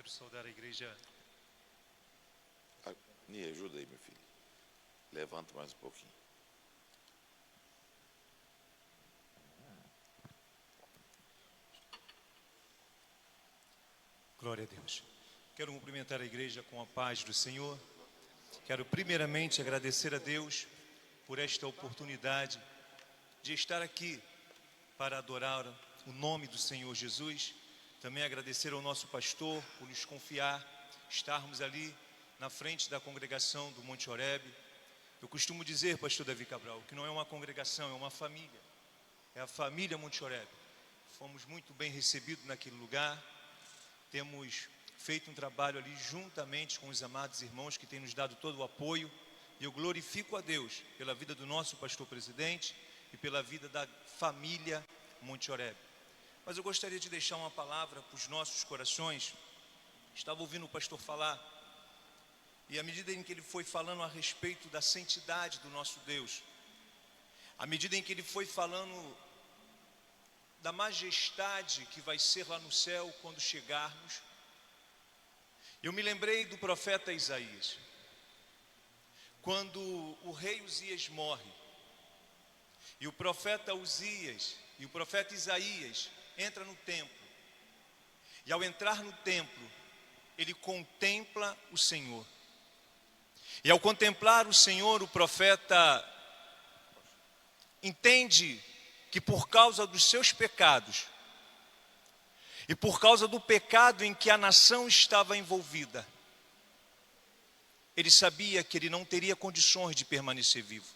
Quero saudar a igreja. Me ajuda aí, meu filho. Levanta mais um pouquinho. Glória a Deus. Quero cumprimentar a igreja com a paz do Senhor. Quero primeiramente agradecer a Deus por esta oportunidade de estar aqui para adorar o nome do Senhor Jesus. Também agradecer ao nosso pastor por nos confiar estarmos ali na frente da congregação do Monte Horebe. Eu costumo dizer, pastor Davi Cabral, que não é uma congregação, é uma família. É a família Monte Horebe. Fomos muito bem recebidos naquele lugar. Temos feito um trabalho ali juntamente com os amados irmãos que têm nos dado todo o apoio. E eu glorifico a Deus pela vida do nosso pastor presidente e pela vida da família Monte Horebe. Mas eu gostaria de deixar uma palavra para os nossos corações. Estava ouvindo o pastor falar, e à medida em que ele foi falando a respeito da santidade do nosso Deus, à medida em que ele foi falando da majestade que vai ser lá no céu quando chegarmos, eu me lembrei do profeta Isaías. Quando o rei Uzias morre, e o profeta Uzias e o profeta Isaías entra no templo, e ao entrar no templo, ele contempla o Senhor. E ao contemplar o Senhor, o profeta entende que por causa dos seus pecados, e por causa do pecado em que a nação estava envolvida, ele sabia que ele não teria condições de permanecer vivo.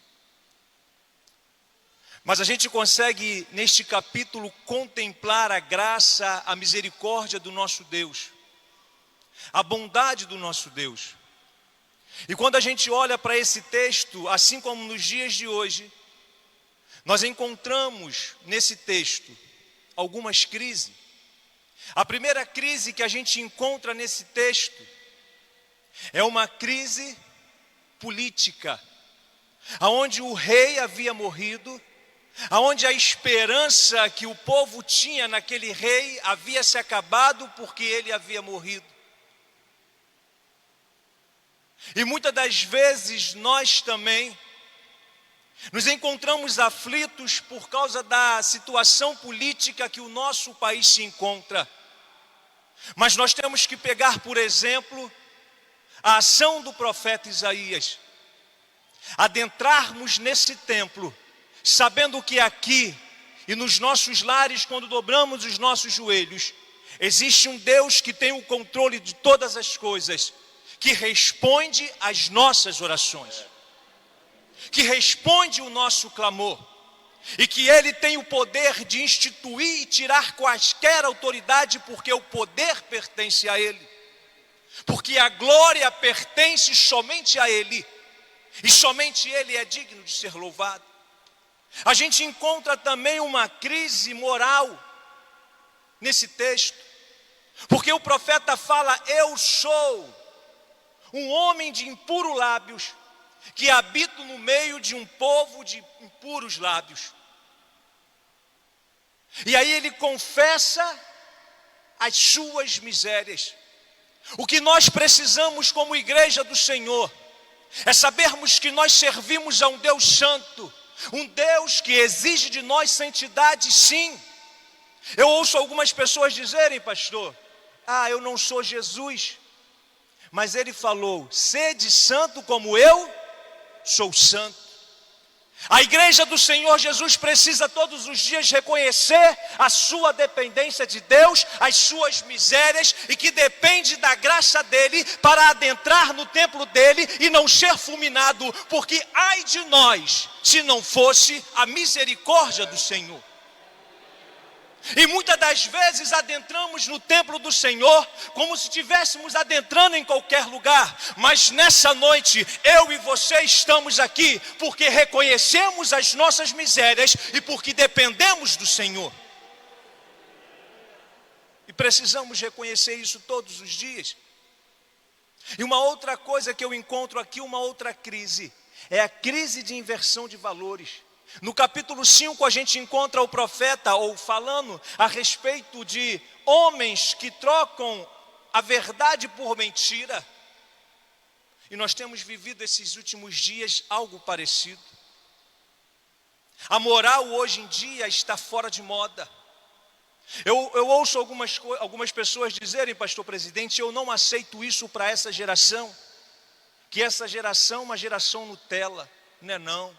Mas a gente consegue, neste capítulo, contemplar a graça, a misericórdia do nosso Deus, a bondade do nosso Deus. E quando a gente olha para esse texto, assim como nos dias de hoje, nós encontramos nesse texto algumas crises. A primeira crise que a gente encontra nesse texto é uma crise política, aonde o rei havia morrido, aonde a esperança que o povo tinha naquele rei havia se acabado porque ele havia morrido. E muitas das vezes nós também nos encontramos aflitos por causa da situação política que o nosso país se encontra. Mas nós temos que pegar, por exemplo, a ação do profeta Isaías. Adentrarmos nesse templo, sabendo que aqui e nos nossos lares, quando dobramos os nossos joelhos, existe um Deus que tem o controle de todas as coisas, que responde às nossas orações, que responde o nosso clamor, e que Ele tem o poder de instituir e tirar quaisquer autoridade, porque o poder pertence a Ele, porque a glória pertence somente a Ele, e somente Ele é digno de ser louvado. A gente encontra também uma crise moral nesse texto, porque o profeta fala: eu sou um homem de impuros lábios, que habito no meio de um povo de impuros lábios. E aí ele confessa as suas misérias. O que nós precisamos como igreja do Senhor é sabermos que nós servimos a um Deus santo, um Deus que exige de nós santidade, sim. Eu ouço algumas pessoas dizerem: pastor, eu não sou Jesus. Mas ele falou: sede santo como eu sou santo. A igreja do Senhor Jesus precisa todos os dias reconhecer a sua dependência de Deus, as suas misérias, e que depende da graça dele para adentrar no templo dele e não ser fulminado, porque ai de nós se não fosse a misericórdia do Senhor. E muitas das vezes adentramos no templo do Senhor como se estivéssemos adentrando em qualquer lugar. Mas nessa noite, eu e você estamos aqui porque reconhecemos as nossas misérias e porque dependemos do Senhor. E precisamos reconhecer isso todos os dias. E uma outra coisa que eu encontro aqui, uma outra crise, é a crise de inversão de valores. No capítulo 5 a gente encontra o profeta falando a respeito de homens que trocam a verdade por mentira. E nós temos vivido esses últimos dias algo parecido. A moral hoje em dia está fora de moda. Eu ouço algumas pessoas dizerem, pastor presidente, eu não aceito isso para essa geração. Que essa geração é uma geração Nutella. Não é não.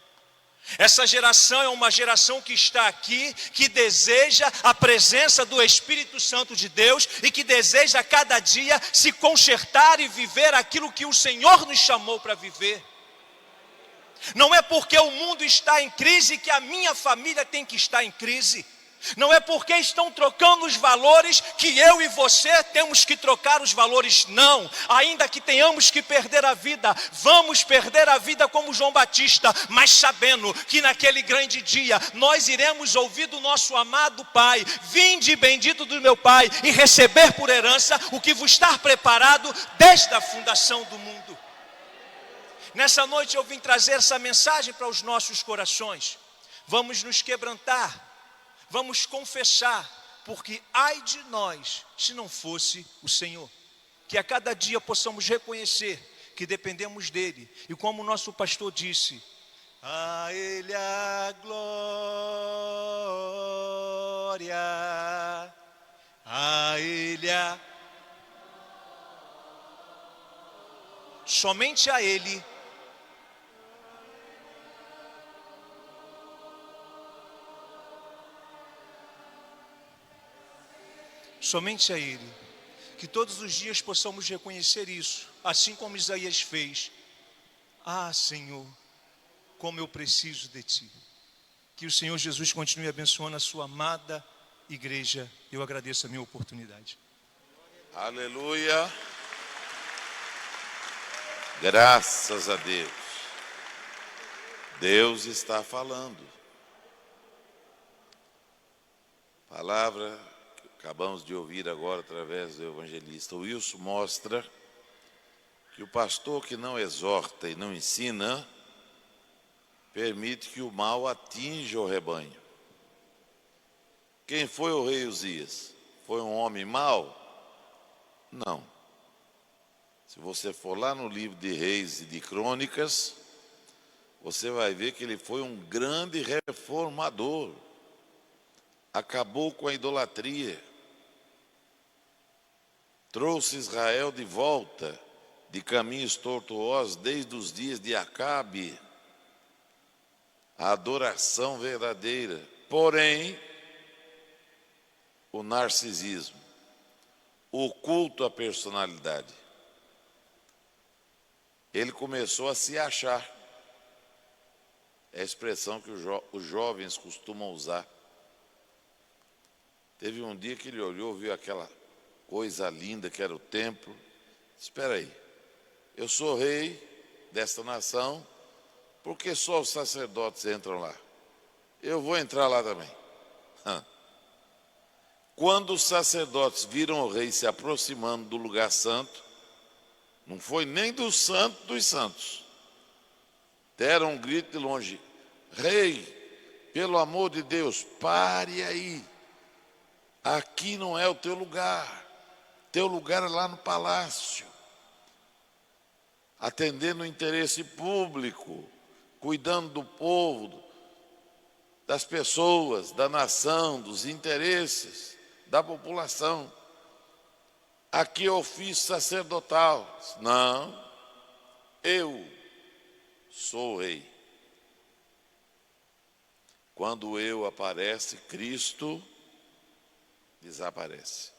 Essa geração é uma geração que está aqui, que deseja a presença do Espírito Santo de Deus e que deseja a cada dia se consertar e viver aquilo que o Senhor nos chamou para viver. Não é porque o mundo está em crise que a minha família tem que estar em crise. Não é porque estão trocando os valores que eu e você temos que trocar os valores, não. Ainda que tenhamos que perder a vida, vamos perder a vida como João Batista, mas sabendo que naquele grande dia nós iremos ouvir do nosso amado Pai: vinde bendito do meu Pai, e receber por herança o que vos está preparado desde a fundação do mundo. Nessa noite eu vim trazer essa mensagem para os nossos corações. Vamos nos quebrantar. Vamos confessar, porque ai de nós se não fosse o Senhor. Que a cada dia possamos reconhecer que dependemos dEle. E como o nosso pastor disse, a Ele a glória, a Ele a... Somente a Ele. Somente a Ele, que todos os dias possamos reconhecer isso, assim como Isaías fez. Ah, Senhor, como eu preciso de Ti. Que o Senhor Jesus continue abençoando a sua amada igreja. Eu agradeço a minha oportunidade. Aleluia. Graças a Deus. Deus está falando. Palavra acabamos de ouvir agora através do evangelista Wilson, mostra que o pastor que não exorta e não ensina, permite que o mal atinja o rebanho. Quem foi o rei Uzias? Foi um homem mau? Não. Se você for lá no livro de Reis e de Crônicas, você vai ver que ele foi um grande reformador. Acabou com a idolatria. Trouxe Israel de volta de caminhos tortuosos desde os dias de Acabe, a adoração verdadeira. Porém, o narcisismo, o culto à personalidade, ele começou a se achar. É a expressão que os jovens costumam usar. Teve um dia que ele olhou, viu aquela coisa linda que era o templo. Espera aí, eu sou rei desta nação, por que só os sacerdotes entram lá? Eu vou entrar lá também. Quando os sacerdotes viram o rei se aproximando do lugar santo, não foi nem do santo dos santos, deram um grito de longe: rei, pelo amor de Deus, pare aí, aqui não é o teu lugar. Teu lugar é lá no palácio, atendendo o interesse público, cuidando do povo, das pessoas, da nação, dos interesses da população. Aqui é ofício sacerdotal. Não, eu sou o rei. Quando eu aparece, Cristo desaparece.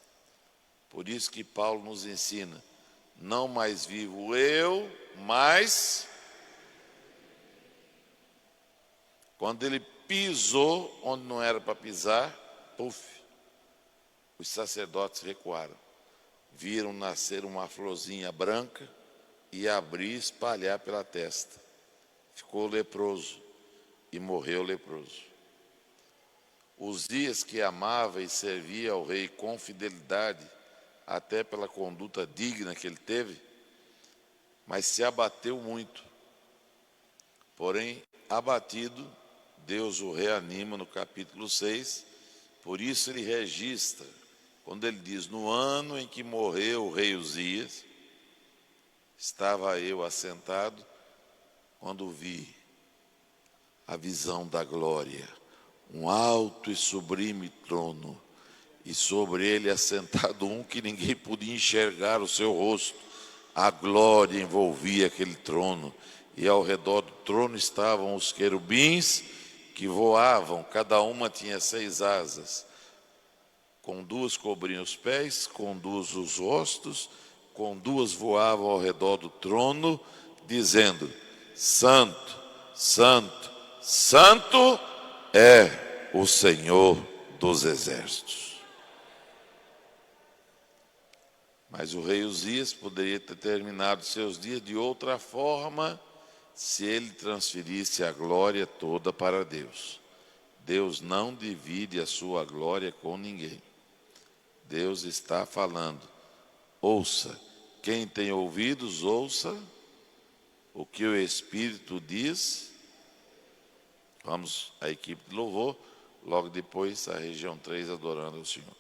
Por isso que Paulo nos ensina: não mais vivo eu, mas... Quando ele pisou onde não era para pisar, os sacerdotes recuaram. Viram nascer uma florzinha branca e abrir e espalhar pela testa. Ficou leproso e morreu leproso. Uzias, que amava e servia ao rei com fidelidade, até pela conduta digna que ele teve, mas se abateu muito. Porém, abatido, Deus o reanima no capítulo 6, por isso ele registra quando ele diz: no ano em que morreu o rei Uzias, estava eu assentado quando vi a visão da glória, um alto e sublime trono, e sobre ele assentado um que ninguém podia enxergar o seu rosto. A glória envolvia aquele trono, e ao redor do trono estavam os querubins que voavam, cada uma tinha 6 asas. Com 2 cobriam os pés, com 2 os rostos, com 2 voavam ao redor do trono, dizendo: Santo, Santo, Santo é o Senhor dos exércitos. Mas o rei Uzias poderia ter terminado seus dias de outra forma se ele transferisse a glória toda para Deus. Deus não divide a sua glória com ninguém. Deus está falando: ouça, quem tem ouvidos, ouça o que o Espírito diz. Vamos à equipe de louvor, logo depois a região 3 adorando o Senhor.